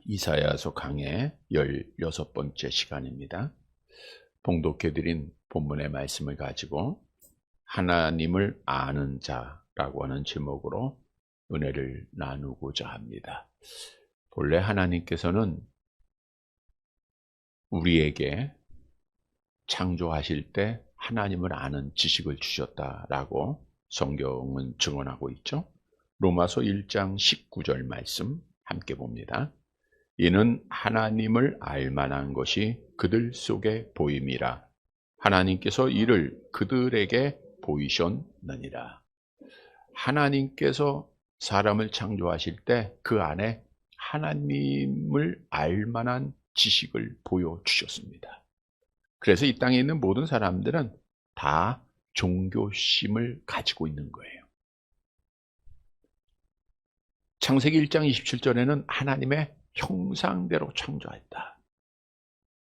이사야서 강의 16번째 시간입니다. 봉독해드린 본문의 말씀을 가지고 하나님을 아는 자라고 하는 제목으로 은혜를 나누고자 합니다. 본래 하나님께서는 우리에게 창조하실 때 하나님을 아는 지식을 주셨다라고 성경은 증언하고 있죠. 로마서 1장 19절 말씀 함께 봅니다. 이는 하나님을 알만한 것이 그들 속에 보임이라. 하나님께서 이를 그들에게 보이셨느니라. 하나님께서 사람을 창조하실 때 그 안에 하나님을 알만한 지식을 보여주셨습니다. 그래서 이 땅에 있는 모든 사람들은 다 종교심을 가지고 있는 거예요. 창세기 1장 27절에는 하나님의 형상대로 창조했다.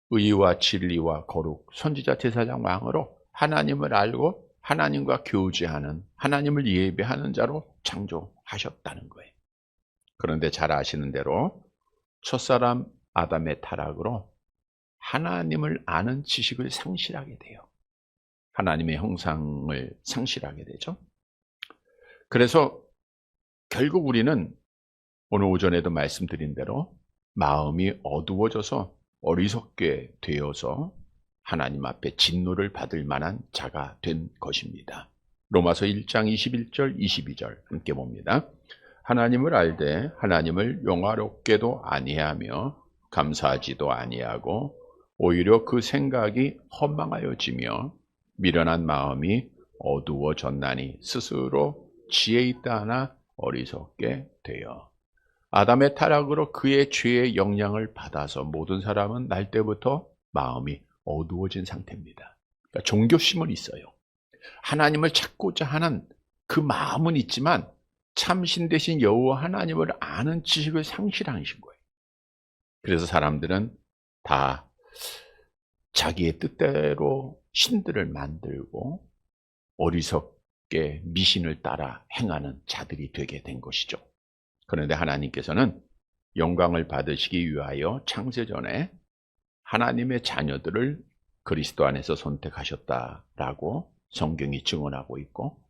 의와 진리와 거룩, 선지자 제사장 왕으로 하나님을 알고 하나님과 교제하는, 하나님을 예배하는 자로 창조하셨다는 거예요. 그런데 잘 아시는 대로 첫사람 아담의 타락으로 하나님을 아는 지식을 상실하게 돼요. 하나님의 형상을 상실하게 되죠. 그래서 결국 우리는 오늘 오전에도 말씀드린 대로 마음이 어두워져서 어리석게 되어서 하나님 앞에 진노를 받을 만한 자가 된 것입니다. 로마서 1장 21절 22절 함께 봅니다. 하나님을 알되 하나님을 영화롭게도 아니하며 감사하지도 아니하고 오히려 그 생각이 허망하여지며 미련한 마음이 어두워졌나니 스스로 지혜 있다 하나 어리석게 되어. 아담의 타락으로 그의 죄의 영향을 받아서 모든 사람은 날 때부터 마음이 어두워진 상태입니다. 그러니까 종교심은 있어요. 하나님을 찾고자 하는 그 마음은 있지만 참신 되신 여호와 하나님을 아는 지식을 상실하신 거예요. 그래서 사람들은 다 자기의 뜻대로 신들을 만들고 어리석게 미신을 따라 행하는 자들이 되게 된 것이죠. 그런데 하나님께서는 영광을 받으시기 위하여 창세전에 하나님의 자녀들을 그리스도 안에서 선택하셨다라고 성경이 증언하고 있고,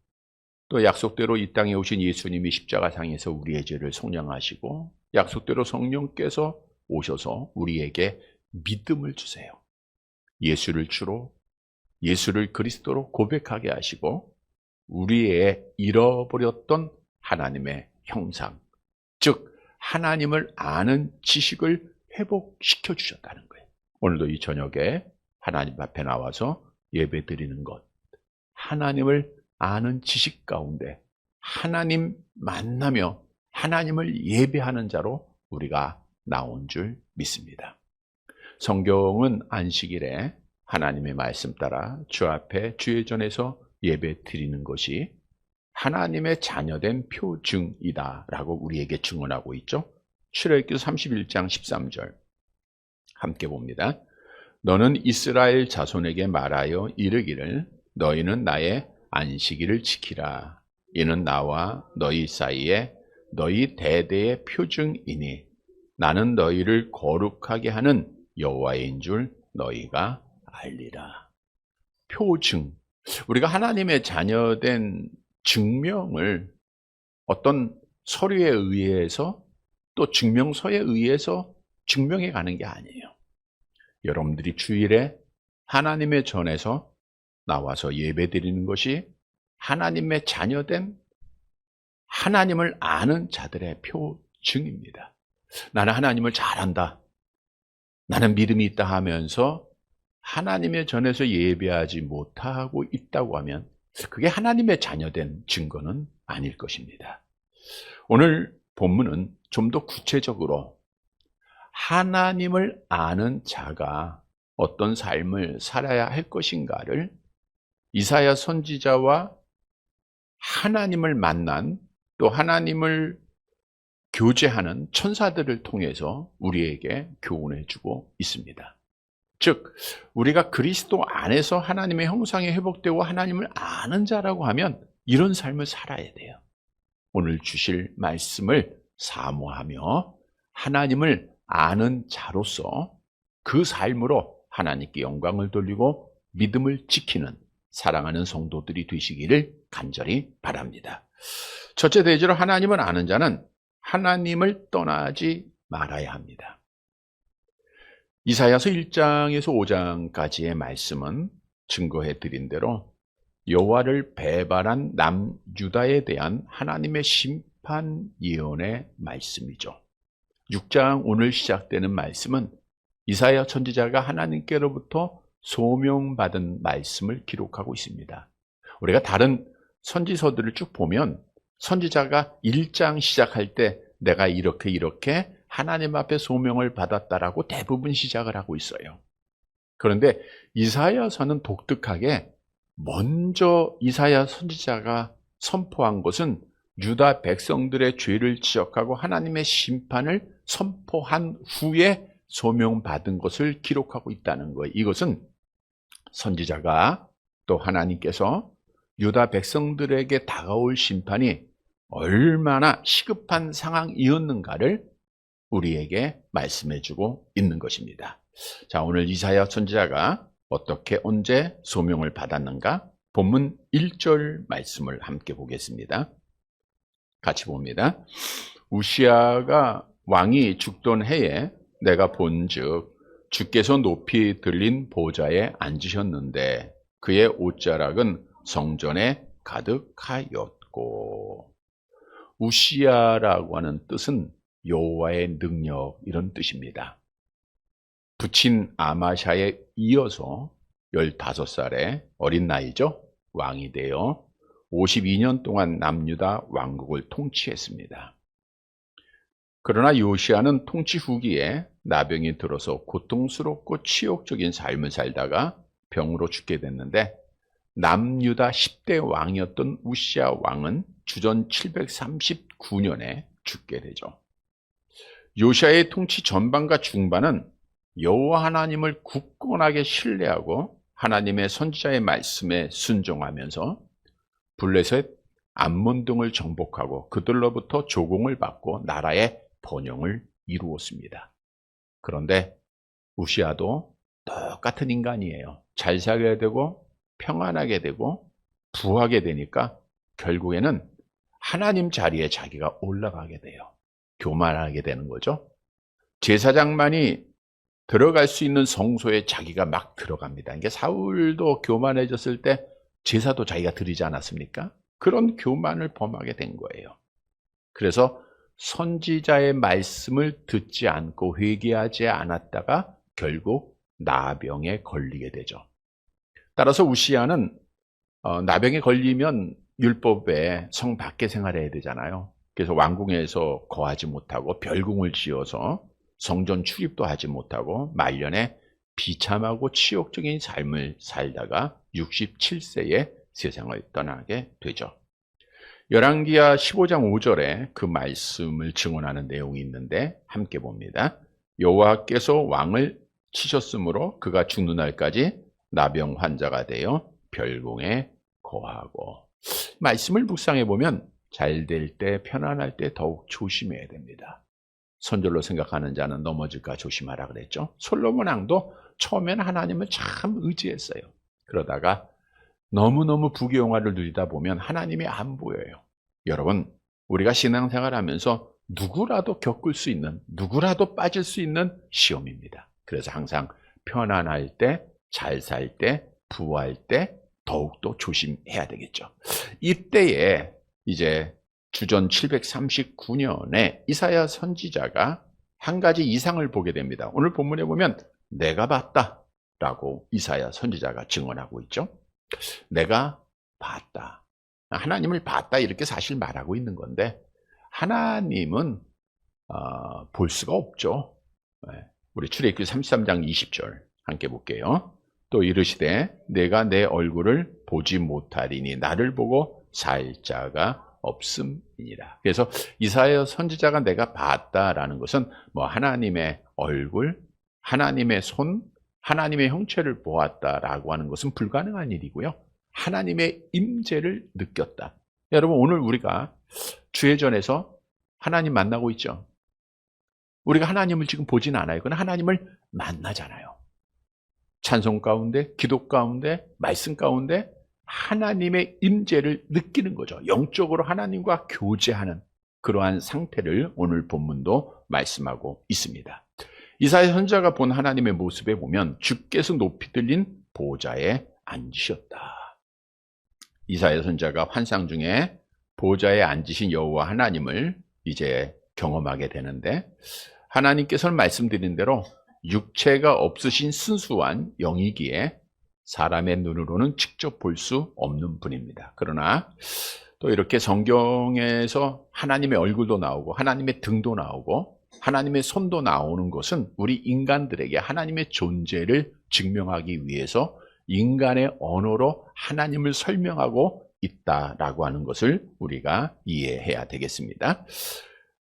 또 약속대로 이 땅에 오신 예수님이 십자가상에서 우리의 죄를 속량하시고 약속대로 성령께서 오셔서 우리에게 믿음을 주세요. 예수를 주로, 예수를 그리스도로 고백하게 하시고 우리의 잃어버렸던 하나님의 형상, 즉 하나님을 아는 지식을 회복시켜 주셨다는 거예요. 오늘도 이 저녁에 하나님 앞에 나와서 예배 드리는 것, 하나님을 아는 지식 가운데 하나님 만나며 하나님을 예배하는 자로 우리가 나온 줄 믿습니다. 성경은 안식일에 하나님의 말씀 따라 주 앞에 주의 전에서 예배 드리는 것이 하나님의 자녀된 표징이다 라고 우리에게 증언하고 있죠. 출애굽기 31장 13절 함께 봅니다. 너는 이스라엘 자손에게 말하여 이르기를 너희는 나의 안식일을 지키라. 이는 나와 너희 사이에 너희 대대의 표징이니 나는 너희를 거룩하게 하는 여호와인 줄 너희가 알리라. 표징, 우리가 하나님의 자녀된 증명을 어떤 서류에 의해서 또 증명서에 의해서 증명해 가는 게 아니에요. 여러분들이 주일에 하나님의 전에서 나와서 예배 드리는 것이 하나님의 자녀된 하나님을 아는 자들의 표징입니다. 나는 하나님을 잘 안다, 나는 믿음이 있다 하면서 하나님의 전에서 예배하지 못하고 있다고 하면 그게 하나님의 자녀된 증거는 아닐 것입니다. 오늘 본문은 좀 더 구체적으로 하나님을 아는 자가 어떤 삶을 살아야 할 것인가를 이사야 선지자와 하나님을 만난, 또 하나님을 교제하는 천사들을 통해서 우리에게 교훈해 주고 있습니다. 즉 우리가 그리스도 안에서 하나님의 형상이 회복되고 하나님을 아는 자라고 하면 이런 삶을 살아야 돼요. 오늘 주실 말씀을 사모하며 하나님을 아는 자로서 그 삶으로 하나님께 영광을 돌리고 믿음을 지키는 사랑하는 성도들이 되시기를 간절히 바랍니다. 첫째 대지로 하나님을 아는 자는 하나님을 떠나지 말아야 합니다. 이사야서 1장에서 5장까지의 말씀은 증거해 드린 대로 여호와를 배반한 남유다에 대한 하나님의 심판 예언의 말씀이죠. 6장 오늘 시작되는 말씀은 이사야 선지자가 하나님께로부터 소명받은 말씀을 기록하고 있습니다. 우리가 다른 선지서들을 쭉 보면 선지자가 1장 시작할 때 내가 이렇게 하나님 앞에 소명을 받았다라고 대부분 시작을 하고 있어요. 그런데 이사야서는 독특하게 먼저 이사야 선지자가 선포한 것은 유다 백성들의 죄를 지적하고 하나님의 심판을 선포한 후에 소명받은 것을 기록하고 있다는 거예요. 이것은 선지자가 또 하나님께서 유다 백성들에게 다가올 심판이 얼마나 시급한 상황이었는가를 우리에게 말씀해주고 있는 것입니다. 자, 오늘 이사야 선지자가 어떻게 언제 소명을 받았는가? 본문 1절 말씀을 함께 보겠습니다. 같이 봅니다. 우시아가 왕이 죽던 해에 내가 본즉 주께서 높이 들린 보좌에 앉으셨는데 그의 옷자락은 성전에 가득하였고, 우시아라고 하는 뜻은 여호와의 능력 이런 뜻입니다. 부친 아마샤에 이어서 15살의 어린 나이죠. 왕이 되어 52년 동안 남유다 왕국을 통치했습니다. 그러나 요시아는 통치 후기에 나병이 들어서 고통스럽고 치욕적인 삶을 살다가 병으로 죽게 됐는데, 남유다 10대 왕이었던 우시아 왕은 주전 739년에 죽게 되죠. 요시아의 통치 전반과 중반은 여호와 하나님을 굳건하게 신뢰하고 하나님의 선지자의 말씀에 순종하면서 블레셋, 암몬 등을 정복하고 그들로부터 조공을 받고 나라의 번영을 이루었습니다. 그런데 우시아도 똑같은 인간이에요. 잘 살게 되고 평안하게 되고 부하게 되니까 결국에는 하나님 자리에 자기가 올라가게 돼요. 교만하게 되는 거죠. 제사장만이 들어갈 수 있는 성소에 자기가 막 들어갑니다. 이게 사울도 교만해졌을 때 제사도 자기가 드리지 않았습니까? 그런 교만을 범하게 된 거예요. 그래서 선지자의 말씀을 듣지 않고 회개하지 않았다가 결국 나병에 걸리게 되죠. 따라서 우시아는 나병에 걸리면 율법에 성 밖에 생활해야 되잖아요. 그래서 왕궁에서 거하지 못하고 별궁을 지어서 성전 출입도 하지 못하고 말년에 비참하고 치욕적인 삶을 살다가 67세에 세상을 떠나게 되죠. 열왕기하 15장 5절에 그 말씀을 증언하는 내용이 있는데 함께 봅니다. 여호와께서 왕을 치셨으므로 그가 죽는 날까지 나병 환자가 되어 별궁에 거하고. 말씀을 묵상해 보면 잘 될 때, 편안할 때 더욱 조심해야 됩니다. 선절로 생각하는 자는 넘어질까 조심하라 그랬죠. 솔로몬 왕도 처음엔 하나님을 참 의지했어요. 그러다가 너무너무 부귀영화를 누리다 보면 하나님이 안 보여요. 여러분, 우리가 신앙생활하면서 누구라도 겪을 수 있는, 누구라도 빠질 수 있는 시험입니다. 그래서 항상 편안할 때, 잘 살 때, 부할 때 더욱더 조심해야 되겠죠. 이때에 이제 주전 739년에 이사야 선지자가 한 가지 이상을 보게 됩니다. 오늘 본문에 보면 내가 봤다라고 이사야 선지자가 증언하고 있죠. 내가 봤다. 하나님을 봤다 이렇게 사실 말하고 있는 건데 하나님은 볼 수가 없죠. 우리 출애굽기 33장 20절 함께 볼게요. 또 이르시되 내가 내 얼굴을 보지 못하리니 나를 보고 살 자가 없음이니라. 그래서 이사야 선지자가 내가 봤다라는 것은 뭐 하나님의 얼굴, 하나님의 손, 하나님의 형체를 보았다라고 하는 것은 불가능한 일이고요. 하나님의 임재를 느꼈다. 여러분, 오늘 우리가 주회전에서 하나님 만나고 있죠. 우리가 하나님을 지금 보진 않아요. 그러나 하나님을 만나잖아요. 찬송 가운데, 기도 가운데, 말씀 가운데 하나님의 임재를 느끼는 거죠. 영적으로 하나님과 교제하는 그러한 상태를 오늘 본문도 말씀하고 있습니다. 이사야 선지자가 본 하나님의 모습에 보면 주께서 높이 들린 보좌에 앉으셨다. 이사야 선지자가 환상 중에 보좌에 앉으신 여호와 하나님을 이제 경험하게 되는데, 하나님께서는 말씀드린 대로 육체가 없으신 순수한 영이기에 사람의 눈으로는 직접 볼 수 없는 분입니다. 그러나 또 이렇게 성경에서 하나님의 얼굴도 나오고 하나님의 등도 나오고 하나님의 손도 나오는 것은 우리 인간들에게 하나님의 존재를 증명하기 위해서 인간의 언어로 하나님을 설명하고 있다라고 하는 것을 우리가 이해해야 되겠습니다.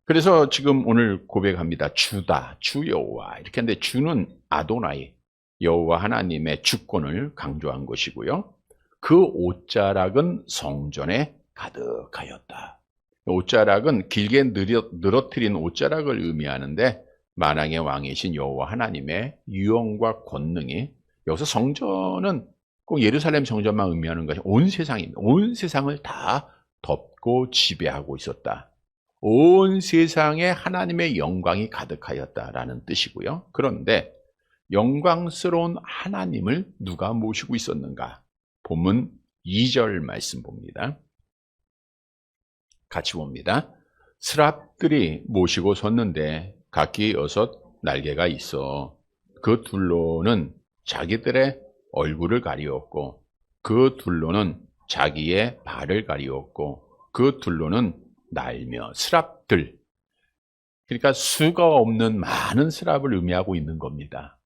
그래서 지금 오늘 고백합니다. 주다, 주 여호와. 이렇게 하는데 주는 아도나이, 여호와 하나님의 주권을 강조한 것이고요. 그 옷자락은 성전에 가득하였다. 옷자락은 길게 늘어뜨린 옷자락을 의미하는데, 만왕의 왕이신 여호와 하나님의 유언과 권능이, 여기서 성전은 꼭 예루살렘 성전만 의미하는 것이 온 세상입니다. 온 세상을 다 덮고 지배하고 있었다. 온 세상에 하나님의 영광이 가득하였다라는 뜻이고요. 그런데 영광스러운 하나님을 누가 모시고 있었는가? 본문 2절 말씀 봅니다. 같이 봅니다. 스랍들이 모시고 섰는데 각기 6 날개가 있어 그 둘로는 자기들의 얼굴을 가리웠고 그 둘로는 자기의 발을 가리웠고 그 둘로는 날며, 스랍들, 그러니까 수가 없는 많은 스랍을 의미하고 있는 겁니다.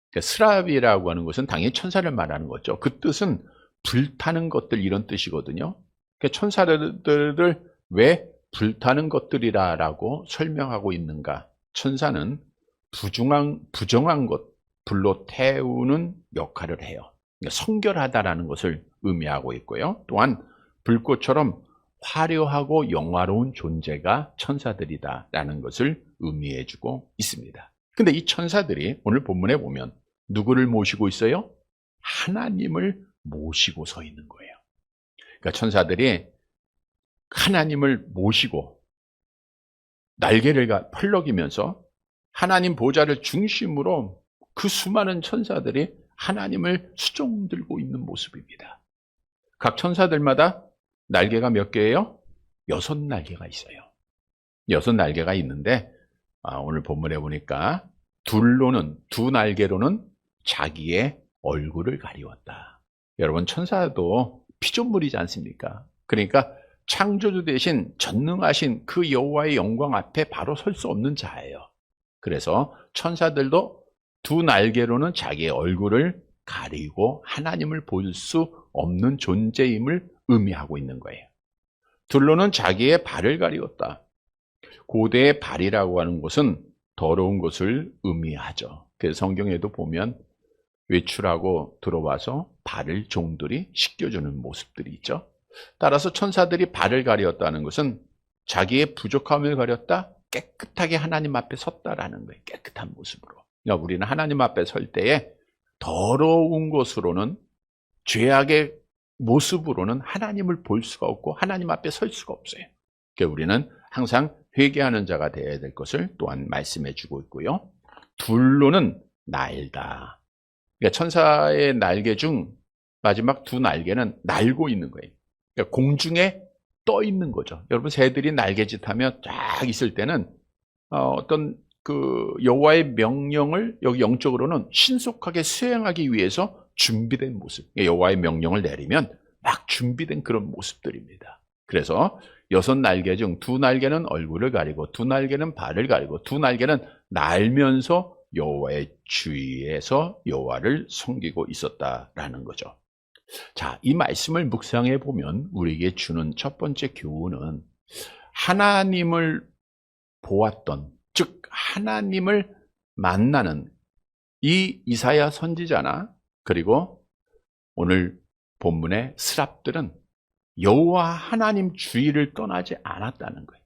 그러니까 스랍이라고 하는 것은 당연히 천사를 말하는 거죠. 그 뜻은 불타는 것들, 이런 뜻이거든요. 그러니까 천사들을 왜 불타는 것들이라고 설명하고 있는가? 천사는 부정한 것, 불로 태우는 역할을 해요. 그러니까 성결하다라는 것을 의미하고 있고요. 또한 불꽃처럼 화려하고 영화로운 존재가 천사들이다라는 것을 의미해주고 있습니다. 근데 이 천사들이 오늘 본문에 보면 누구를 모시고 있어요? 하나님을 모시고 서 있는 거예요. 그러니까 천사들이 하나님을 모시고 날개를 펄럭이면서 하나님 보좌를 중심으로 그 수많은 천사들이 하나님을 수종 들고 있는 모습입니다. 각 천사들마다 날개가 몇 개예요? 6 날개가 있어요. 6 날개가 있는데 오늘 본문에 보니까 두 날개로는 자기의 얼굴을 가리웠다. 여러분, 천사도 피조물이지 않습니까? 그러니까 창조주 대신 전능하신 그 여호와의 영광 앞에 바로 설 수 없는 자예요. 그래서 천사들도 2 날개로는 자기의 얼굴을 가리고 하나님을 볼 수 없는 존재임을 의미하고 있는 거예요. 둘로는 자기의 발을 가리웠다. 고대의 발이라고 하는 것은 더러운 것을 의미하죠. 그래서 성경에도 보면 외출하고 들어와서 발을 종들이 씻겨주는 모습들이 있죠. 따라서 천사들이 발을 가리웠다는 것은 자기의 부족함을 가렸다, 깨끗하게 하나님 앞에 섰다라는 거예요. 깨끗한 모습으로. 그러니까 우리는 하나님 앞에 설 때에 더러운 것으로는, 죄악의 모습으로는 하나님을 볼 수가 없고 하나님 앞에 설 수가 없어요. 그러니까 우리는 항상 회개하는 자가 되어야 될 것을 또한 말씀해 주고 있고요. 둘로는 날다. 그러니까 천사의 날개 중 마지막 2 날개는 날고 있는 거예요. 그러니까 공중에 떠 있는 거죠. 여러분, 새들이 날개짓하며 쫙 있을 때는 어떤 그 여호와의 명령을 여기 영적으로는 신속하게 수행하기 위해서 준비된 모습. 여호와의 명령을 내리면 막 준비된 그런 모습들입니다. 그래서 6 날개 중 2 날개는 얼굴을 가리고 2 날개는 발을 가리고 2 날개는 날면서 여호와의 주위에서 여호와를 섬기고 있었다라는 거죠. 자, 이 말씀을 묵상해 보면 우리에게 주는 첫 번째 교훈은 하나님을 보았던, 즉 하나님을 만나는 이 이사야 선지자나 그리고 오늘 본문의 스랍들은 여호와 하나님 주위를 떠나지 않았다는 거예요.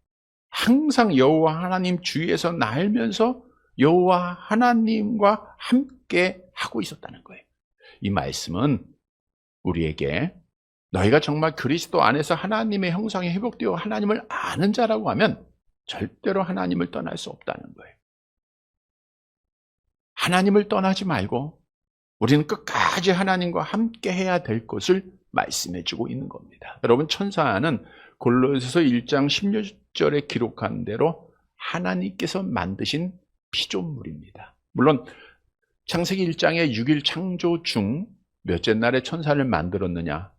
항상 여호와 하나님 주위에서 날면서 여호와 하나님과 함께 하고 있었다는 거예요. 이 말씀은 우리에게 너희가 정말 그리스도 안에서 하나님의 형상에 회복되어 하나님을 아는 자라고 하면 절대로 하나님을 떠날 수 없다는 거예요. 하나님을 떠나지 말고 우리는 끝까지 하나님과 함께 해야 될 것을 말씀해 주고 있는 겁니다. 여러분, 천사는 골로새서 1장 16절에 기록한 대로 하나님께서 만드신 피조물입니다. 물론 창세기 1장의 6일 창조 중 몇째 날에 천사를 만들었느냐?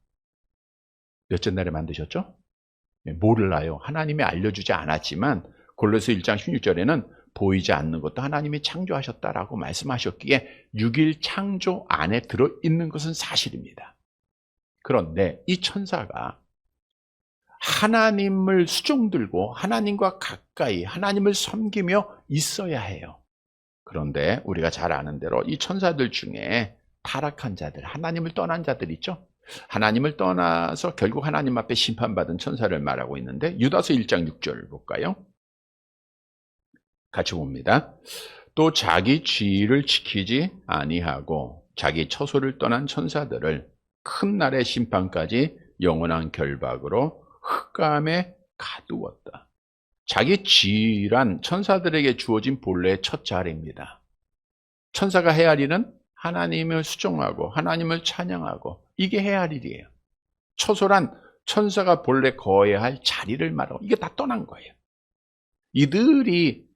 몇째 날에 만드셨죠? 몰라요. 하나님이 알려주지 않았지만 골로새 1장 16절에는 보이지 않는 것도 하나님이 창조하셨다라고 말씀하셨기에 6일 창조 안에 들어있는 것은 사실입니다. 그런데 이 천사가 하나님을 수종들고 하나님과 가까이 하나님을 섬기며 있어야 해요. 그런데 우리가 잘 아는 대로 이 천사들 중에 타락한 자들, 하나님을 떠난 자들 있죠? 하나님을 떠나서 결국 하나님 앞에 심판받은 천사를 말하고 있는데 유다서 1장 6절 볼까요? 같이 봅니다. 또 자기 지위를 지키지 아니하고 자기 처소를 떠난 천사들을 큰 날의 심판까지 영원한 결박으로 흑암에 가두었다. 자기 지위란 천사들에게 주어진 본래의 첫 자리입니다. 천사가 해야 할 일은 하나님을 수종하고 하나님을 찬양하고 이게 해야 할 일이에요. 처소란 천사가 본래 거해야 할 자리를 말하고 이게 다 떠난 거예요. 이들이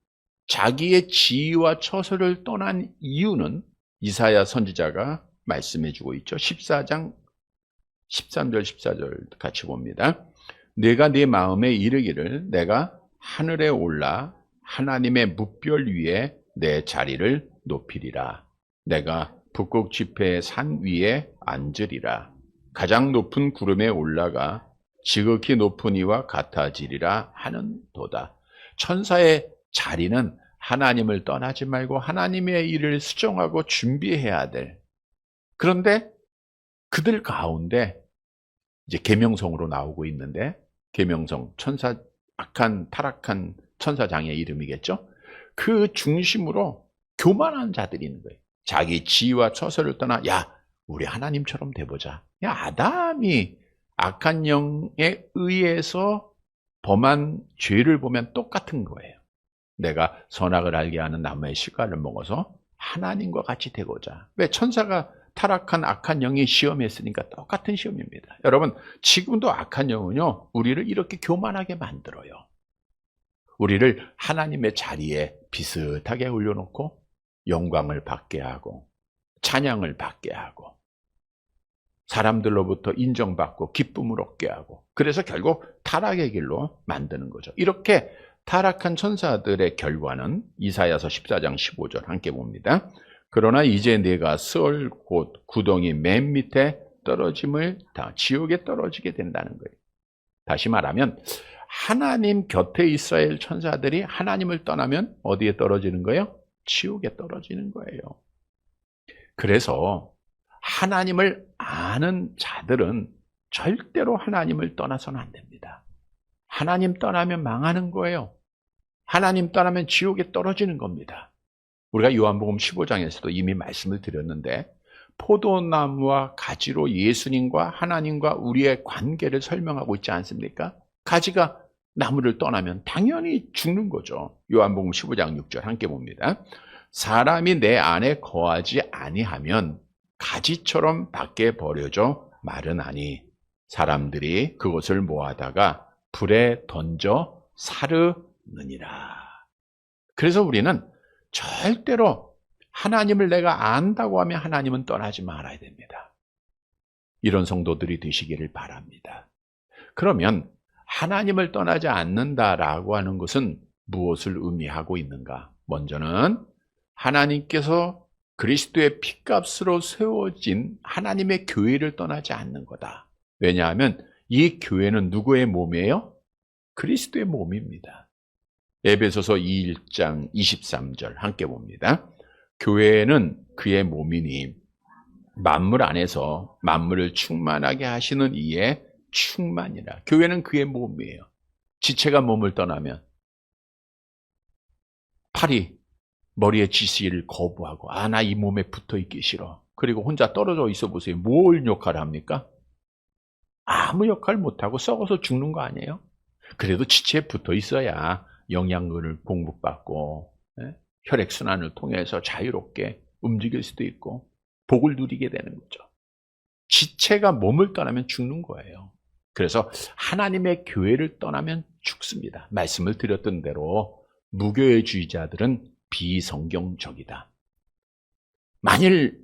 자기의 지위와 처소를 떠난 이유는 이사야 선지자가 말씀해주고 있죠. 14장 13절 14절 같이 봅니다. 내가 네 마음에 이르기를 내가 하늘에 올라 하나님의 뭇별 위에 내 자리를 높이리라. 내가 북극 지폐의 산 위에 앉으리라. 가장 높은 구름에 올라가 지극히 높은 이와 같아지리라 하는 도다. 천사의 자리는 하나님을 떠나지 말고 하나님의 일을 수종하고 준비해야 될. 그런데 그들 가운데 이제 계명성으로 나오고 있는데 계명성, 천사, 악한 타락한 천사장의 이름이겠죠. 그 중심으로 교만한 자들이 있는 거예요. 자기 지위와 처소를 떠나 우리 하나님처럼 돼보자. 아담이 악한 영에 의해서 범한 죄를 보면 똑같은 거예요. 내가 선악을 알게 하는 나무의 실과를 먹어서 하나님과 같이 되고자. 왜? 천사가 타락한 악한 영이 시험했으니까 똑같은 시험입니다. 여러분, 지금도 악한 영은요, 우리를 이렇게 교만하게 만들어요. 우리를 하나님의 자리에 비슷하게 올려놓고 영광을 받게 하고 찬양을 받게 하고 사람들로부터 인정받고 기쁨을 얻게 하고, 그래서 결국 타락의 길로 만드는 거죠. 이렇게 타락한 천사들의 결과는 이사야서 14장 15절 함께 봅니다. 그러나 이제 내가 스올 곧 구덩이 맨 밑에 떨어짐을 다 지옥에 떨어지게 된다는 거예요. 다시 말하면 하나님 곁에 있어야 할 천사들이 하나님을 떠나면 어디에 떨어지는 거예요? 지옥에 떨어지는 거예요. 그래서 하나님을 아는 자들은 절대로 하나님을 떠나서는 안 됩니다. 하나님 떠나면 망하는 거예요. 하나님 떠나면 지옥에 떨어지는 겁니다. 우리가 요한복음 15장에서도 이미 말씀을 드렸는데 포도나무와 가지로 예수님과 하나님과 우리의 관계를 설명하고 있지 않습니까? 가지가 나무를 떠나면 당연히 죽는 거죠. 요한복음 15장 6절 함께 봅니다. 사람이 내 안에 거하지 아니하면 가지처럼 밖에 버려져 마르나니 사람들이 그것을 모아다가 불에 던져 사르느니라. 그래서 우리는 절대로 하나님을 내가 안다고 하면 하나님은 떠나지 말아야 됩니다. 이런 성도들이 되시기를 바랍니다. 그러면 하나님을 떠나지 않는다라고 하는 것은 무엇을 의미하고 있는가? 먼저는 하나님께서 그리스도의 피값으로 세워진 하나님의 교회를 떠나지 않는 거다. 왜냐하면 이 교회는 누구의 몸이에요? 그리스도의 몸입니다. 에베소서 1장 23절 함께 봅니다. 교회는 그의 몸이니 만물 안에서 만물을 충만하게 하시는 이의 충만이라. 교회는 그의 몸이에요. 지체가 몸을 떠나면 팔이 머리에 지시를 거부하고 나 이 몸에 붙어 있기 싫어. 그리고 혼자 떨어져 있어 보세요. 뭘 역할을 합니까? 아무 역할 못하고 썩어서 죽는 거 아니에요? 그래도 지체에 붙어 있어야 영양분을 공급받고 혈액순환을 통해서 자유롭게 움직일 수도 있고 복을 누리게 되는 거죠. 지체가 몸을 떠나면 죽는 거예요. 그래서 하나님의 교회를 떠나면 죽습니다. 말씀을 드렸던 대로 무교회주의자들은 비성경적이다. 만일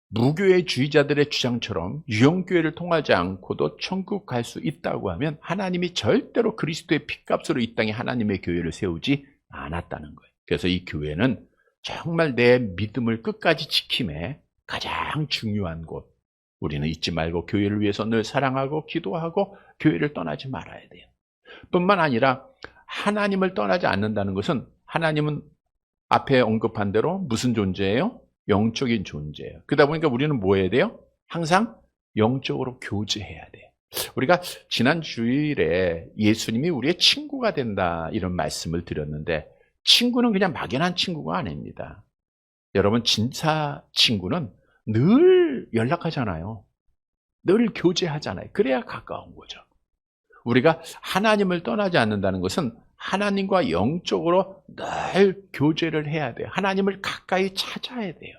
무교회주의자들의 주장처럼 유형교회를 통하지 않고도 천국 갈 수 있다고 하면 하나님이 절대로 그리스도의 핏값으로 이 땅에 하나님의 교회를 세우지 않았다는 거예요. 그래서 이 교회는 정말 내 믿음을 끝까지 지킴에 가장 중요한 곳. 우리는 잊지 말고 교회를 위해서 늘 사랑하고 기도하고 교회를 떠나지 말아야 돼요. 뿐만 아니라 하나님을 떠나지 않는다는 것은 하나님은 앞에 언급한 대로 무슨 존재예요? 영적인 존재예요. 그러다 보니까 우리는 뭐 해야 돼요? 항상 영적으로 교제해야 돼요. 우리가 지난 주일에 예수님이 우리의 친구가 된다 이런 말씀을 드렸는데 친구는 그냥 막연한 친구가 아닙니다. 여러분 진짜 친구는 늘 연락하잖아요. 늘 교제하잖아요. 그래야 가까운 거죠. 우리가 하나님을 떠나지 않는다는 것은 하나님과 영적으로 늘 교제를 해야 돼요. 하나님을 가까이 찾아야 돼요.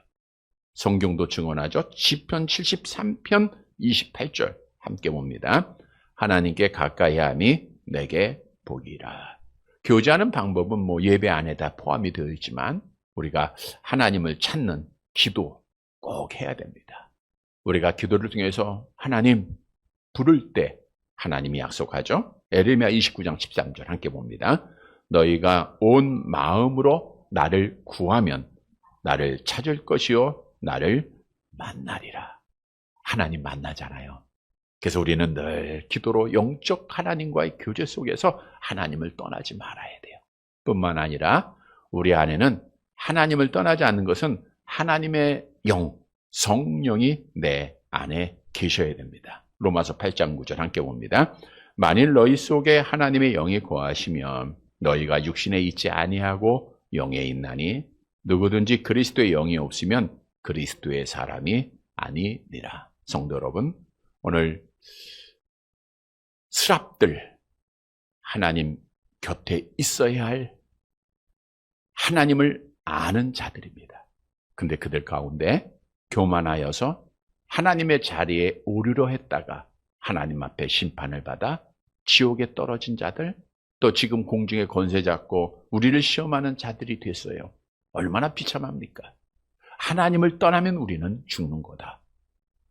성경도 증언하죠. 시편 73편 28절 함께 봅니다. 하나님께 가까이 함이 내게 복이라. 교제하는 방법은 예배 안에 다 포함이 되어 있지만 우리가 하나님을 찾는 기도 꼭 해야 됩니다. 우리가 기도를 통해서 하나님 부를 때 하나님이 약속하죠. 에레미야 29장 13절 함께 봅니다. 너희가 온 마음으로 나를 구하면 나를 찾을 것이요 나를 만나리라. 하나님 만나잖아요. 그래서 우리는 늘 기도로 영적 하나님과의 교제 속에서 하나님을 떠나지 말아야 돼요. 뿐만 아니라 우리 안에는 하나님을 떠나지 않는 것은 하나님의 영, 성령이 내 안에 계셔야 됩니다. 로마서 8장 9절 함께 봅니다. 만일 너희 속에 하나님의 영이 거하시면 너희가 육신에 있지 아니하고 영에 있나니 누구든지 그리스도의 영이 없으면 그리스도의 사람이 아니니라. 성도 여러분, 오늘 스랍들 하나님 곁에 있어야 할 하나님을 아는 자들입니다. 근데 그들 가운데 교만하여서 하나님의 자리에 오르려 했다가 하나님 앞에 심판을 받아 지옥에 떨어진 자들, 또 지금 공중에 권세 잡고 우리를 시험하는 자들이 됐어요. 얼마나 비참합니까? 하나님을 떠나면 우리는 죽는 거다.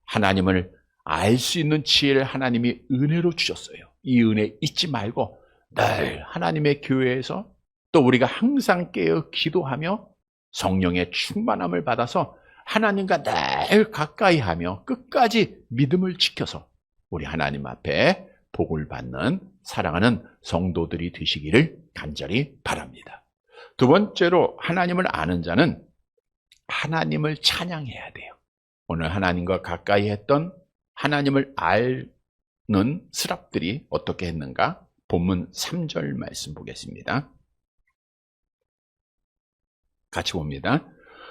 하나님을 알 수 있는 지혜를 하나님이 은혜로 주셨어요. 이 은혜 잊지 말고 늘 하나님의 교회에서 또 우리가 항상 깨어 기도하며 성령의 충만함을 받아서 하나님과 늘 가까이 하며 끝까지 믿음을 지켜서 우리 하나님 앞에 복을 받는 사랑하는 성도들이 되시기를 간절히 바랍니다. 두 번째로 하나님을 아는 자는 하나님을 찬양해야 돼요. 오늘 하나님과 가까이 했던 하나님을 아는 스랍들이 어떻게 했는가? 본문 3절 말씀 보겠습니다. 같이 봅니다.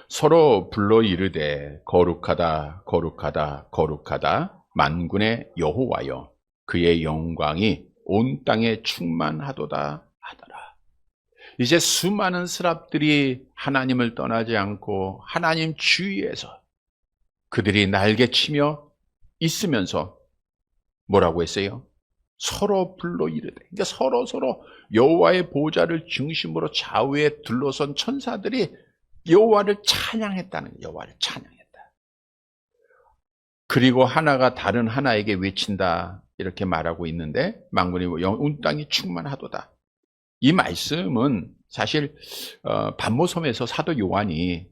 서로 불러 이르되 거룩하다 거룩하다 거룩하다 만군의 여호와여 그의 영광이 온 땅에 충만하도다 하더라. 이제 수많은 스랍들이 하나님을 떠나지 않고 하나님 주위에서 그들이 날개치며 있으면서 뭐라고 했어요? 서로 불러 이르되. 그러니까 서로 여호와의 보좌를 중심으로 좌우에 둘러선 천사들이 여호와를 찬양했다는 거예요. 여호와를 찬양했다. 그리고 하나가 다른 하나에게 외친다 이렇게 말하고 있는데 만군이 온 땅이 충만하도다. 이 말씀은 사실 반모섬에서 사도 요한이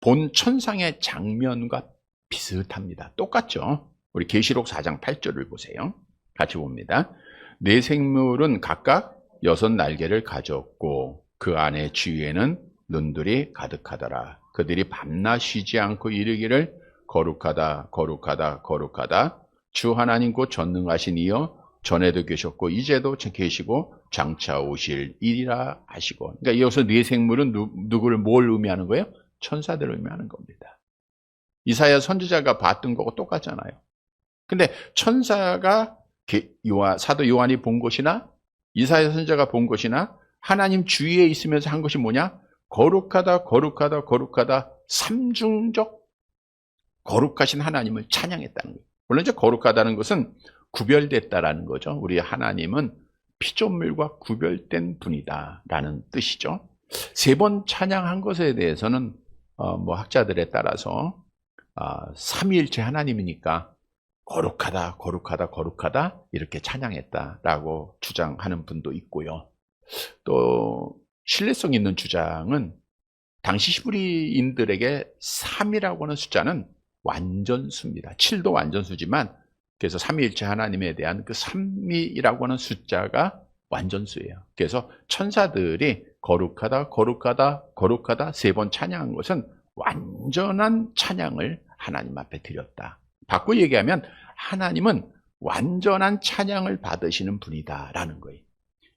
본 천상의 장면과 비슷합니다. 똑같죠? 우리 계시록 4장 8절을 보세요. 같이 봅니다. 네 생물은 각각 6날개를 가졌고 그 안에 주위에는 눈들이 가득하더라. 그들이 밤낮 쉬지 않고 이르기를 거룩하다 거룩하다 거룩하다 주 하나님 곧 전능하신 이여 전에도 계셨고 이제도 계시고 장차 오실 일이라 하시고. 그러니까 여기서 네 생물은 누구를 뭘 의미하는 거예요? 천사들을 의미하는 겁니다. 이사야 선지자가 봤던 거고 똑같잖아요. 근데 천사가 사도 요한이 본 것이나 이사야 선지자가 본 것이나 하나님 주위에 있으면서 한 것이 뭐냐? 거룩하다 거룩하다 거룩하다 삼중적 거룩하신 하나님을 찬양했다는 거예요. 물론 이제 거룩하다는 것은 구별됐다라는 거죠. 우리 하나님은 피조물과 구별된 분이다라는 뜻이죠. 3번 찬양한 것에 대해서는 학자들에 따라서 삼위일체 하나님이니까 거룩하다 거룩하다 거룩하다 이렇게 찬양했다라고 주장하는 분도 있고요. 또 신뢰성 있는 주장은 당시 히브리인들에게 3이라고 하는 숫자는 완전수입니다. 7도 완전수지만 그래서 삼위일체 하나님에 대한 그 3위라고 하는 숫자가 완전수예요. 그래서 천사들이 거룩하다 거룩하다 거룩하다 3번 찬양한 것은 완전한 찬양을 하나님 앞에 드렸다. 바꿔 얘기하면 하나님은 완전한 찬양을 받으시는 분이다라는 거예요.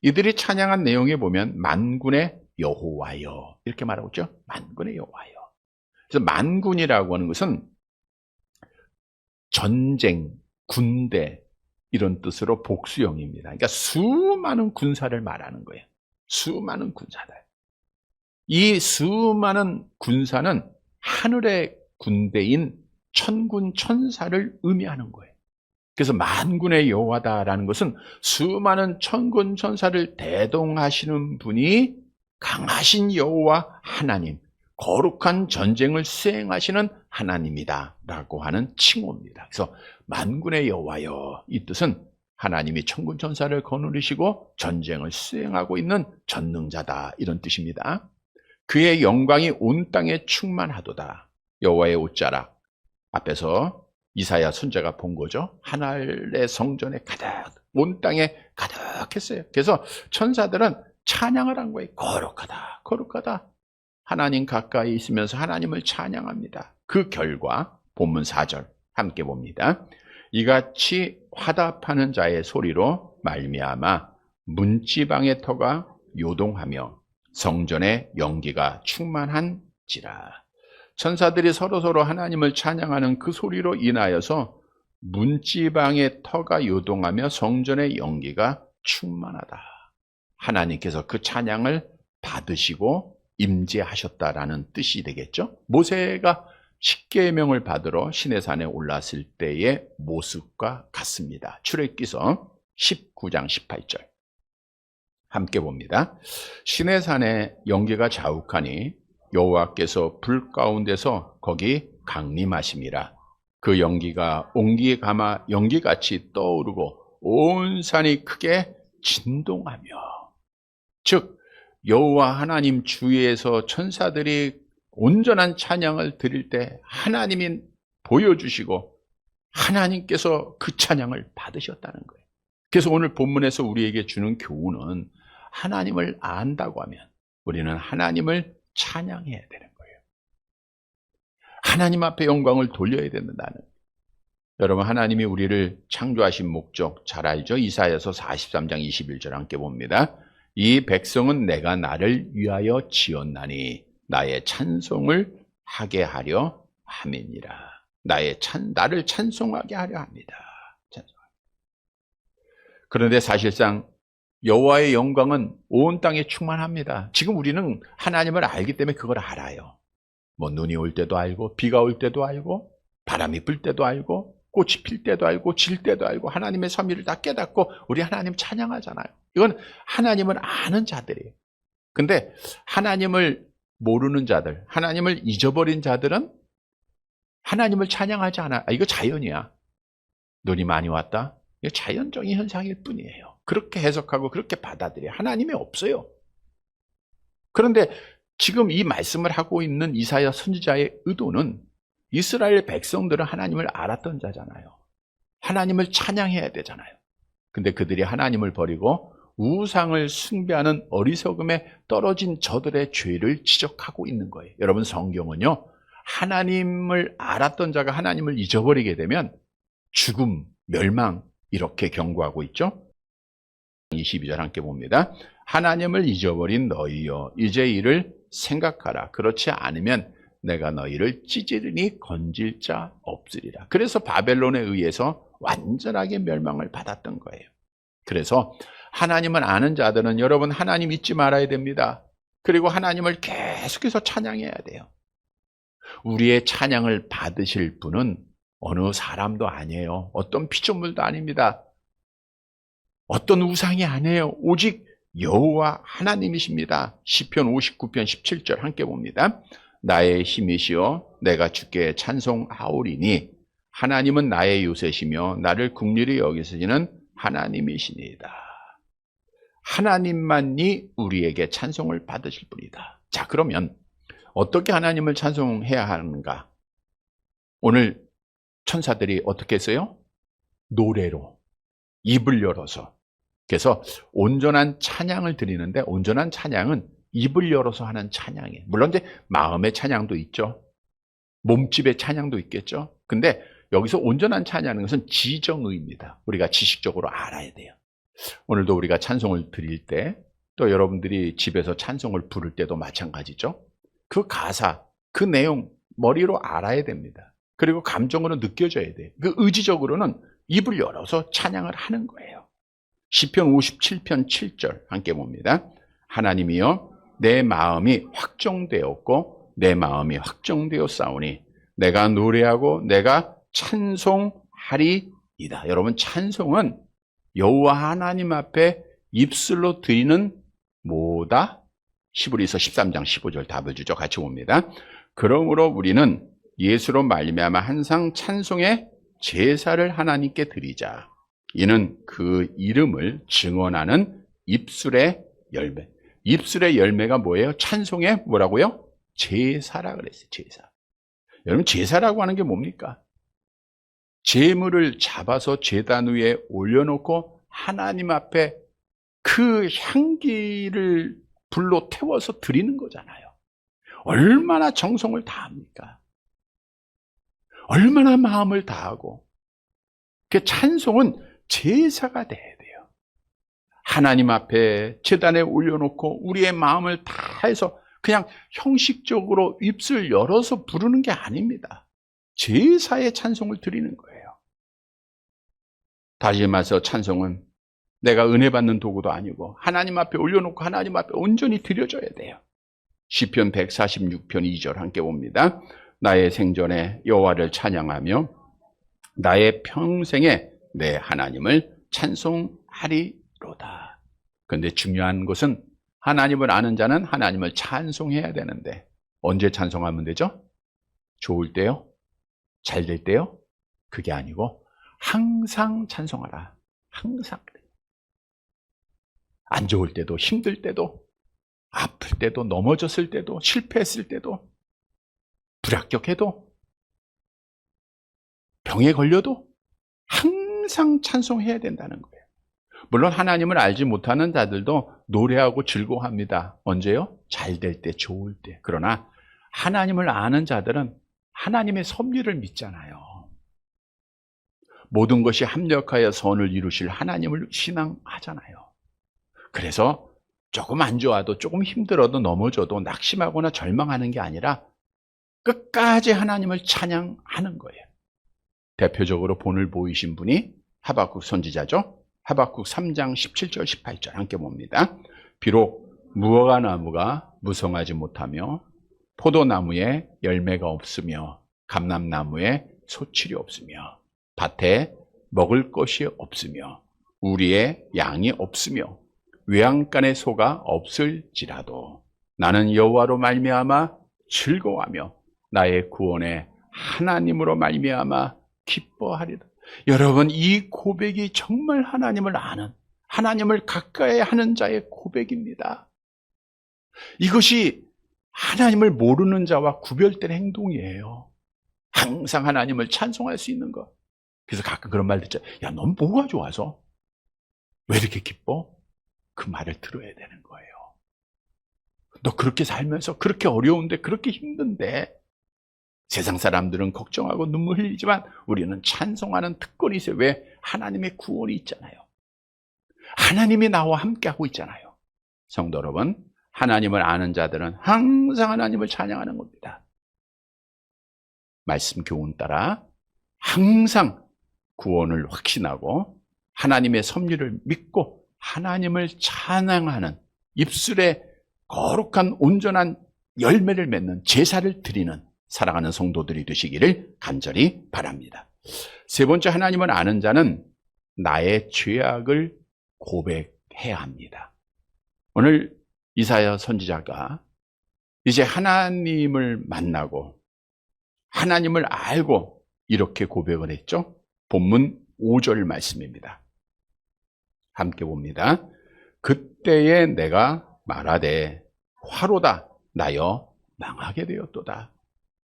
이들이 찬양한 내용에 보면 만군의 여호와여 이렇게 말하고 있죠. 만군의 여호와여. 그래서 만군이라고 하는 것은 전쟁, 군대 이런 뜻으로 복수형입니다. 그러니까 수많은 군사를 말하는 거예요. 수많은 군사들. 이 수많은 군사는 하늘의 군대인 천군 천사를 의미하는 거예요. 그래서 만군의 여호와다라는 것은 수많은 천군 천사를 대동하시는 분이 강하신 여호와 하나님, 거룩한 전쟁을 수행하시는 하나님이다라고 하는 칭호입니다. 그래서 만군의 여호와여 이 뜻은 하나님이 천군 천사를 거느리시고 전쟁을 수행하고 있는 전능자다 이런 뜻입니다. 그의 영광이 온 땅에 충만하도다. 여호와의 옷자락 앞에서 이사야 선지자가 본 거죠. 하늘의 성전에 가득 온 땅에 가득했어요. 그래서 천사들은 찬양을 한 거예요. 거룩하다 거룩하다. 하나님 가까이 있으면서 하나님을 찬양합니다. 그 결과 본문 4절 함께 봅니다. 이같이 화답하는 자의 소리로 말미암아 문지방의 터가 요동하며 성전의 연기가 충만한지라. 천사들이 서로서로 하나님을 찬양하는 그 소리로 인하여서 문지방의 터가 요동하며 성전의 연기가 충만하다. 하나님께서 그 찬양을 받으시고 임재하셨다라는 뜻이 되겠죠. 모세가 십계명을 받으러 시내산에 올랐을 때의 모습과 같습니다. 출애굽기서 19장 18절 함께 봅니다. 시내산에 연기가 자욱하니 여호와께서 불 가운데서 거기 강림하심이라. 그 연기가 옹기에 감아 연기같이 떠오르고 온 산이 크게 진동하며. 즉 여호와 하나님 주위에서 천사들이 온전한 찬양을 드릴 때 하나님이 보여주시고 하나님께서 그 찬양을 받으셨다는 거예요. 그래서 오늘 본문에서 우리에게 주는 교훈은 하나님을 안다고 하면 우리는 하나님을 찬양해야 되는 거예요. 하나님 앞에 영광을 돌려야 된다는. 여러분 하나님이 우리를 창조하신 목적 잘 알죠? 이사야서 43장 21절 함께 봅니다. 이 백성은 내가 나를 위하여 지었나니 나의 찬송을 하게 하려 함이니라. 나를 찬송하게 하려 합니다. 그런데 사실상 여호와의 영광은 온 땅에 충만합니다. 지금 우리는 하나님을 알기 때문에 그걸 알아요. 눈이 올 때도 알고 비가 올 때도 알고 바람이 불 때도 알고 꽃이 필 때도 알고 질 때도 알고 하나님의 섭리를 다 깨닫고 우리 하나님 찬양하잖아요. 이건 하나님을 아는 자들이에요. 근데 하나님을 모르는 자들, 하나님을 잊어버린 자들은 하나님을 찬양하지 않아. 이거 자연이야. 눈이 많이 왔다. 이거 자연적인 현상일 뿐이에요. 그렇게 해석하고 그렇게 받아들여. 하나님이 없어요. 그런데 지금 이 말씀을 하고 있는 이사야 선지자의 의도는 이스라엘 백성들은 하나님을 알았던 자잖아요. 하나님을 찬양해야 되잖아요. 근데 그들이 하나님을 버리고 우상을 숭배하는 어리석음에 떨어진 저들의 죄를 지적하고 있는 거예요. 여러분 성경은요, 하나님을 알았던 자가 하나님을 잊어버리게 되면 죽음, 멸망, 이렇게 경고하고 있죠. 22절 함께 봅니다. 하나님을 잊어버린 너희여, 이제 이를 생각하라. 그렇지 않으면 내가 너희를 찌질으니 건질 자 없으리라. 그래서 바벨론에 의해서 완전하게 멸망을 받았던 거예요. 그래서 하나님을 아는 자들은 여러분 하나님 잊지 말아야 됩니다. 그리고 하나님을 계속해서 찬양해야 돼요. 우리의 찬양을 받으실 분은 어느 사람도 아니에요. 어떤 피조물도 아닙니다. 어떤 우상이 아니에요. 오직 여호와 하나님이십니다. 시편 59편 17절 함께 봅니다. 나의 힘이시여 내가 주께 찬송하오리니 하나님은 나의 요새시며 나를 긍휼히 여기시는 하나님이시니이다. 하나님만이 우리에게 찬송을 받으실 분이다. 자, 그러면 어떻게 하나님을 찬송해야 하는가? 오늘 천사들이 어떻게 했어요? 노래로 입을 열어서. 그래서 온전한 찬양을 드리는데 온전한 찬양은 입을 열어서 하는 찬양이에요. 물론 이제 마음의 찬양도 있죠. 몸집의 찬양도 있겠죠. 근데 여기서 온전한 찬양하는 것은 지정의입니다. 우리가 지식적으로 알아야 돼요. 오늘도 우리가 찬송을 드릴 때 또 여러분들이 집에서 찬송을 부를 때도 마찬가지죠. 그 가사, 그 내용 머리로 알아야 됩니다. 그리고 감정으로 느껴져야 돼요. 그 의지적으로는 입을 열어서 찬양을 하는 거예요. 시편 57편 7절 함께 봅니다. 하나님이여 내 마음이 확정되었고 내 마음이 확정되었사오니 내가 노래하고 내가 찬송하리이다. 여러분 찬송은 여호와 하나님 앞에 입술로 드리는 뭐다? 히브리서 13장 15절 답을 주죠. 같이 봅니다. 그러므로 우리는 예수로 말미암아 항상 찬송의 제사를 하나님께 드리자. 이는 그 이름을 증언하는 입술의 열매. 입술의 열매가 뭐예요? 찬송의 뭐라고요? 제사라 그랬어요. 제사. 여러분 제사라고 하는 게 뭡니까? 제물을 잡아서 제단 위에 올려놓고 하나님 앞에 그 향기를 불로 태워서 드리는 거잖아요. 얼마나 정성을 다합니까? 얼마나 마음을 다하고. 그 찬송은 제사가 돼야 돼요. 하나님 앞에 제단에 올려놓고 우리의 마음을 다해서 그냥 형식적으로 입술 열어서 부르는 게 아닙니다. 제사의 찬송을 드리는 거예요. 다시 말해서 찬송은 내가 은혜 받는 도구도 아니고 하나님 앞에 올려놓고 하나님 앞에 온전히 드려져야 돼요. 시편 146편 2절 함께 봅니다. 나의 생전에 여호와를 찬양하며 나의 평생에 내 하나님을 찬송하리로다. 그런데 중요한 것은 하나님을 아는 자는 하나님을 찬송해야 되는데 언제 찬송하면 되죠? 좋을 때요? 잘 될 때요? 그게 아니고 항상 찬송하라. 항상. 안 좋을 때도 힘들 때도 아플 때도 넘어졌을 때도 실패했을 때도 불합격해도 병에 걸려도 항상 찬송해야 된다는 거예요. 물론 하나님을 알지 못하는 자들도 노래하고 즐거워합니다. 언제요? 잘 될 때, 좋을 때. 그러나 하나님을 아는 자들은 하나님의 섭리를 믿잖아요. 모든 것이 합력하여 선을 이루실 하나님을 신앙하잖아요. 그래서 조금 안 좋아도 조금 힘들어도 넘어져도 낙심하거나 절망하는 게 아니라 끝까지 하나님을 찬양하는 거예요. 대표적으로 본을 보이신 분이 하박국 선지자죠. 하박국 3장 17절 18절 함께 봅니다. 비록 무화과 나무가 무성하지 못하며 포도나무에 열매가 없으며 감람나무에 소출이 없으며 밭에 먹을 것이 없으며 우리의 양이 없으며 외양간의 소가 없을지라도 나는 여호와로 말미암아 즐거워하며 나의 구원의 하나님으로 말미암아 기뻐하리라. 여러분 이 고백이 정말 하나님을 아는, 하나님을 가까이 하는 자의 고백입니다. 이것이 하나님을 모르는 자와 구별된 행동이에요. 항상 하나님을 찬송할 수 있는 것. 그래서 가끔 그런 말 듣죠. 야, 넌 뭐가 좋아서? 왜 이렇게 기뻐? 그 말을 들어야 되는 거예요. 너 그렇게 살면서 그렇게 어려운데 그렇게 힘든데 세상 사람들은 걱정하고 눈물 흘리지만 우리는 찬송하는 특권이 있어요. 왜? 하나님의 구원이 있잖아요. 하나님이 나와 함께하고 있잖아요. 성도 여러분, 하나님을 아는 자들은 항상 하나님을 찬양하는 겁니다. 말씀 교훈 따라 항상 구원을 확신하고 하나님의 섭리를 믿고 하나님을 찬양하는 입술에 거룩한 온전한 열매를 맺는 제사를 드리는 사랑하는 성도들이 되시기를 간절히 바랍니다. 세 번째, 하나님을 아는 자는 나의 죄악을 고백해야 합니다. 오늘 이사야 선지자가 이제 하나님을 만나고 하나님을 알고 이렇게 고백을 했죠. 본문 5절 말씀입니다. 함께 봅니다. 그때에 내가 말하되 화로다 나여 망하게 되었도다.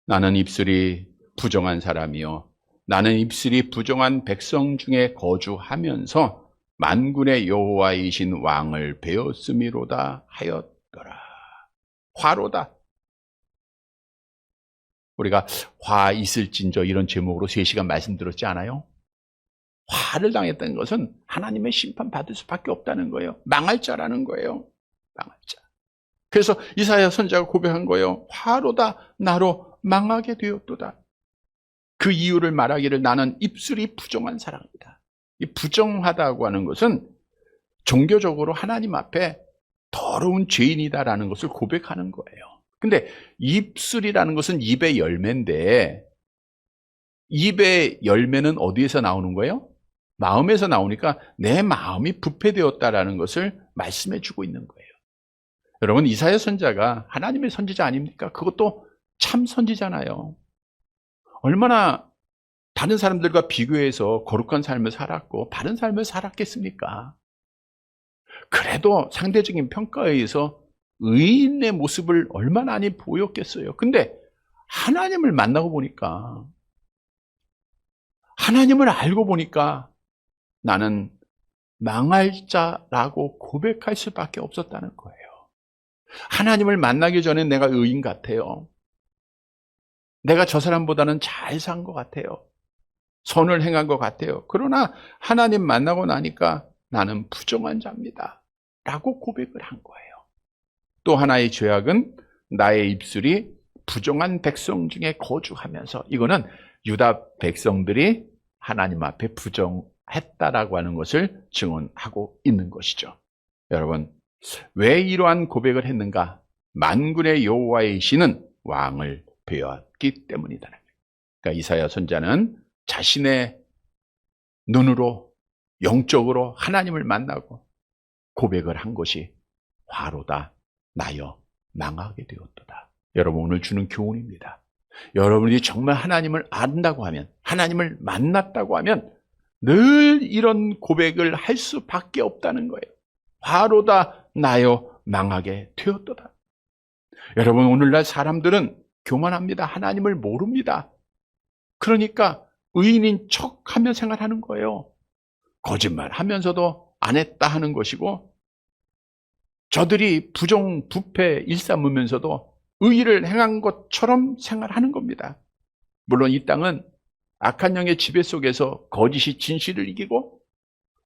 나는 입술이 부정한 사람이요 나는 입술이 부정한 백성 중에 거주하면서 만군의 여호와이신 왕을 배웠음이로다 하였더라. 화로다. 우리가 화 있을진저 이런 제목으로 3시간 말씀드렸지 않아요? 화를 당했다는 것은 하나님의 심판 받을 수밖에 없다는 거예요. 망할 자라는 거예요. 망할 자. 그래서 이사야 선지자가 고백한 거예요. 화로다 나로 망하게 되었도다. 그 이유를 말하기를 나는 입술이 부정한 사람이다. 이 부정하다고 하는 것은 종교적으로 하나님 앞에 더러운 죄인이다라는 것을 고백하는 거예요. 근데 입술이라는 것은 입의 열매인데 입의 열매는 어디에서 나오는 거예요? 마음에서 나오니까 내 마음이 부패되었다라는 것을 말씀해 주고 있는 거예요. 여러분, 이사야 선지자가 하나님의 선지자 아닙니까? 그것도 참 선지자잖아요. 얼마나 다른 사람들과 비교해서 거룩한 삶을 살았고 바른 삶을 살았겠습니까? 그래도 상대적인 평가에 의해서 의인의 모습을 얼마나 많이 보였겠어요. 근데 하나님을 만나고 보니까, 하나님을 알고 보니까 나는 망할 자라고 고백할 수밖에 없었다는 거예요. 하나님을 만나기 전에 내가 의인 같아요. 내가 저 사람보다는 잘 산 것 같아요. 선을 행한 것 같아요. 그러나 하나님 만나고 나니까 나는 부정한 자입니다 라고 고백을 한 거예요. 또 하나의 죄악은 나의 입술이 부정한 백성 중에 거주하면서, 이거는 유다 백성들이 하나님 앞에 부정했다라고 하는 것을 증언하고 있는 것이죠. 여러분, 왜 이러한 고백을 했는가? 만군의 여호와이시는 왕을 배웠기 때문이다. 그러니까 이사야 선지자는 자신의 눈으로 영적으로 하나님을 만나고 고백을 한 것이 화로다 나여 망하게 되었도다. 여러분, 오늘 주는 교훈입니다. 여러분이 정말 하나님을 안다고 하면, 하나님을 만났다고 하면 늘 이런 고백을 할 수밖에 없다는 거예요. 화로다 나여 망하게 되었도다. 여러분, 오늘날 사람들은 교만합니다. 하나님을 모릅니다. 그러니까 의인인 척하며 생활하는 거예요. 거짓말하면서도 안 했다 하는 것이고, 저들이 부정, 부패, 일삼으면서도 의의를 행한 것처럼 생활하는 겁니다. 물론 이 땅은 악한 영의 지배 속에서 거짓이 진실을 이기고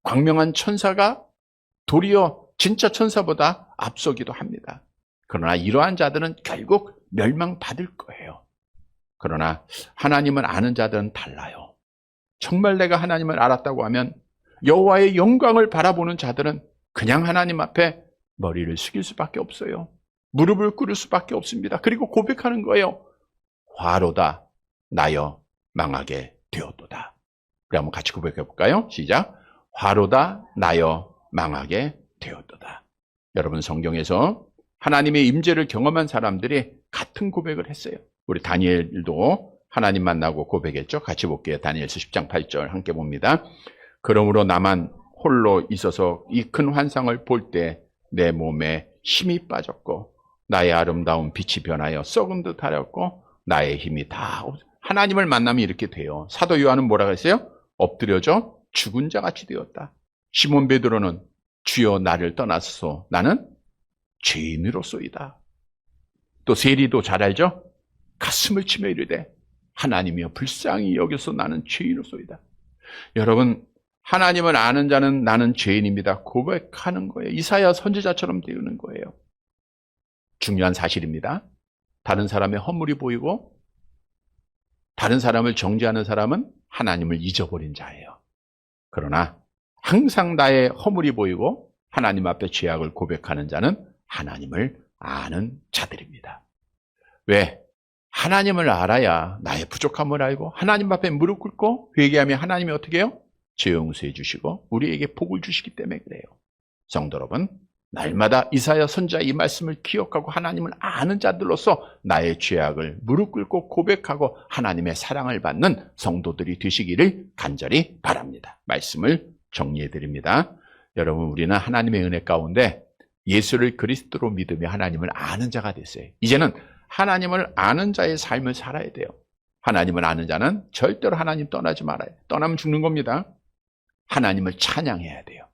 광명한 천사가 도리어 진짜 천사보다 앞서기도 합니다. 그러나 이러한 자들은 결국 멸망받을 거예요. 그러나 하나님을 아는 자들은 달라요. 정말 내가 하나님을 알았다고 하면 여호와의 영광을 바라보는 자들은 그냥 하나님 앞에 머리를 숙일 수밖에 없어요. 무릎을 꿇을 수밖에 없습니다. 그리고 고백하는 거예요. 화로다 나여 망하게 되었도다. 우리 한번 같이 고백해 볼까요? 시작. 화로다 나여 망하게 되었도다. 여러분, 성경에서 하나님의 임재를 경험한 사람들이 같은 고백을 했어요. 우리 다니엘도 하나님 만나고 고백했죠. 같이 볼게요. 다니엘서 10장 8절 함께 봅니다. 그러므로 나만 홀로 있어서 이 큰 환상을 볼 때 내 몸에 힘이 빠졌고 나의 아름다운 빛이 변하여 썩은 듯 하였고 나의 힘이 다 하나님을 만나면 이렇게 돼요. 사도 요한은 뭐라고 했어요? 엎드려져 죽은 자 같이 되었다. 시몬 베드로는 주여 나를 떠나소서 나는 죄인으로소이다. 또 세리도 잘 알죠? 가슴을 치며 이르되 하나님이여 불쌍히 여겨서 나는 죄인으로소이다. 여러분, 하나님을 아는 자는 나는 죄인입니다. 고백하는 거예요. 이사야 선지자처럼 되는 거예요. 중요한 사실입니다. 다른 사람의 허물이 보이고 다른 사람을 정죄하는 사람은 하나님을 잊어버린 자예요. 그러나 항상 나의 허물이 보이고 하나님 앞에 죄악을 고백하는 자는 하나님을 아는 자들입니다. 왜? 하나님을 알아야 나의 부족함을 알고 하나님 앞에 무릎 꿇고 회개하면 하나님이 어떻게 해요? 죄 용서해 주시고 우리에게 복을 주시기 때문에 그래요. 성도 여러분, 날마다 이사야 선지자의 이 말씀을 기억하고 하나님을 아는 자들로서 나의 죄악을 무릎 꿇고 고백하고 하나님의 사랑을 받는 성도들이 되시기를 간절히 바랍니다. 말씀을 정리해 드립니다. 여러분, 우리는 하나님의 은혜 가운데 예수를 그리스도로 믿으며 하나님을 아는 자가 됐어요. 이제는 하나님을 아는 자의 삶을 살아야 돼요. 하나님을 아는 자는 절대로 하나님 떠나지 말아요. 떠나면 죽는 겁니다. 하나님을 찬양해야 돼요.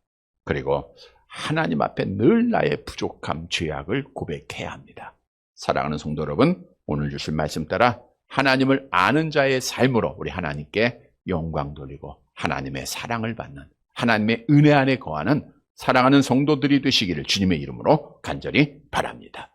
그리고 하나님 앞에 늘 나의 부족함, 죄악을 고백해야 합니다. 사랑하는 성도 여러분, 오늘 주실 말씀 따라 하나님을 아는 자의 삶으로 우리 하나님께 영광 돌리고 하나님의 사랑을 받는, 하나님의 은혜 안에 거하는 사랑하는 성도들이 되시기를 주님의 이름으로 간절히 바랍니다.